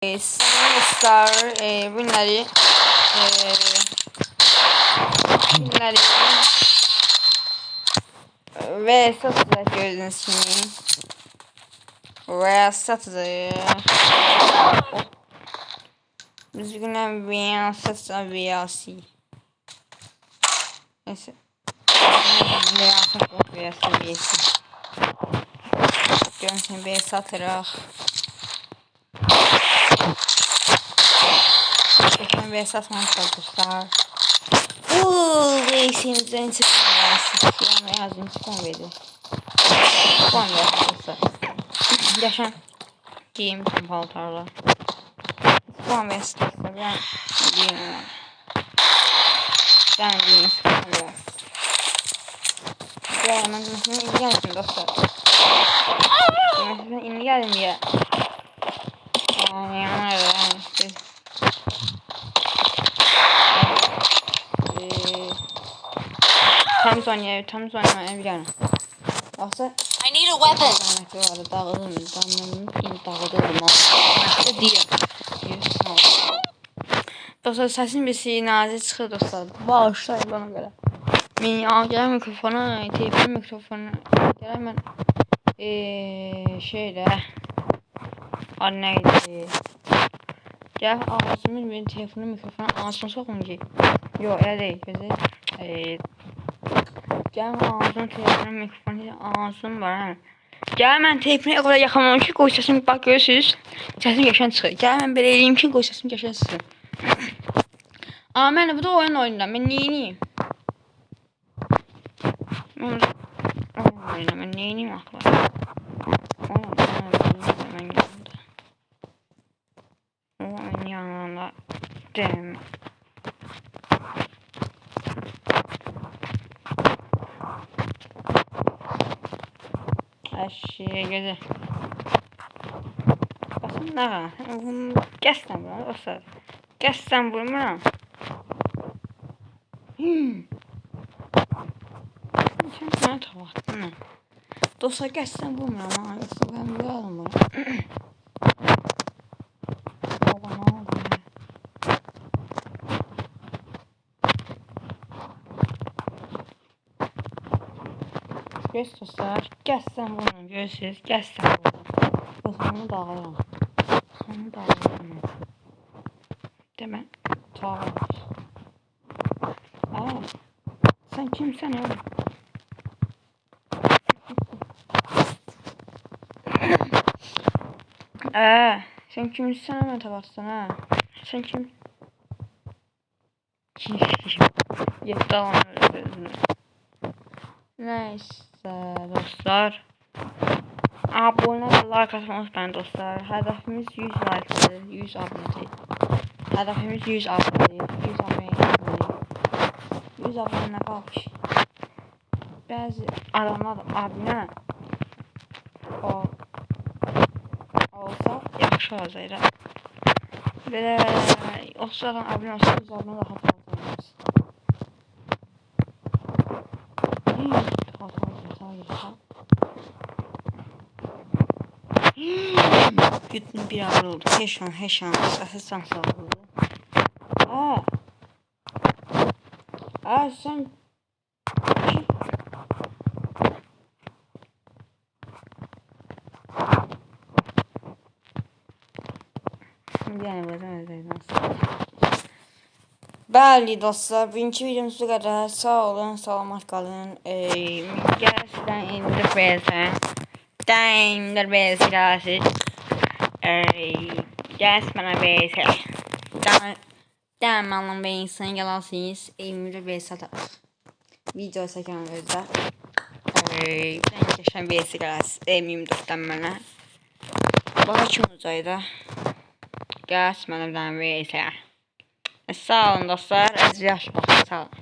Star günleri ve satacak gördüğünüz gibi ve satacak. Biz güne bir satacak VLC. Neyse. VLC. Görüntünü bir satıraq. Geçen bir satmamışlar dostlar. VLC'mizden intikam versin. Yani yazın intikam verdi. İntikam versin dostlar. Yaşan giyim tüm paltarla. İntikam versin dostlar. Ben giyim. Ben giyim intikam versin. Ben mesela gelsin dostlar. Mesela indi geldim ya. Yani tam sonra biliyorum. Yoksa I need a weapon. Dostlar sesim bir şey nazik çıxır dostlar. Bağışlayın bana görə. Gələn mikrofona, telefon mikrofonu gələn mən şeydə adı nə idi? Gəl ağzımın benim telefonu mikrofonu ağzına soxum ki. Yox, elə deyil. Gəl ağzımın telefonu mikrofonu ağzım var hə. Gəl mən telefonu o qədər yaxınlamam ki, qoy səsim bax görürsünüz. Səsim qəşəng çıxır. Gəl mən belə eləyim ki, qoy səsim qəşəng çıxsın. Amma mən bu da oyun oynayıram. Mən neyiniyim? Ben neyiniyim akla? Oyun yanında dem. Her şey güzel. Basın ne kadar? Gəsdən vuram dostlar. Gəsdən vurmuram. Sen bana tavaxdın mı? Dostlar gəsdən vurmuram ha. Yoxsa ben vuralım bunu. Baba ne oldu ya? Göz dostlar. Gəsdən vurmuram. Görürsünüz. Gəsdən vurmuram. Onu dağılayım. Onu dağılayım. Demə. Çağırmış. Sen kimsən oğlum? Sen kimsin hemen tavarsın ha? Sen kim? Yetti alanı özünü. Neyse dostlar. Abone ve like atmayı unutmayın dostlar. Hedefimiz 100 like'dır. 100 abone değil. Hedefimiz 100 abone değil. 100 abone değil. 100 abone kalmış. Bazı adamlar abone olsa yaxşı olacaq. Belə 30 adam abone olsa 100 abone daha fazla olacaq. Yutun bir ağır oldu. Heç an. Əsas sağ oldu. Sen Bəli dostlar, birinci videomuz bu qədər. Sağ olun, salamat qalın. Gəlsdən indir beləsən. Dəyindir beləsən. Gəls mənə beləsən. Dəyinmələn beləsən, gəlasınız. Eymir beləsən. Video çəkən özdə. Sən keçən beləsən gəlasınız. Eymir dostdan mənə. Baxa kim olacaqdı? Gəls mənə beləsən. Sağ olun dostlar. Əziz yaş baxın. Sağ olun.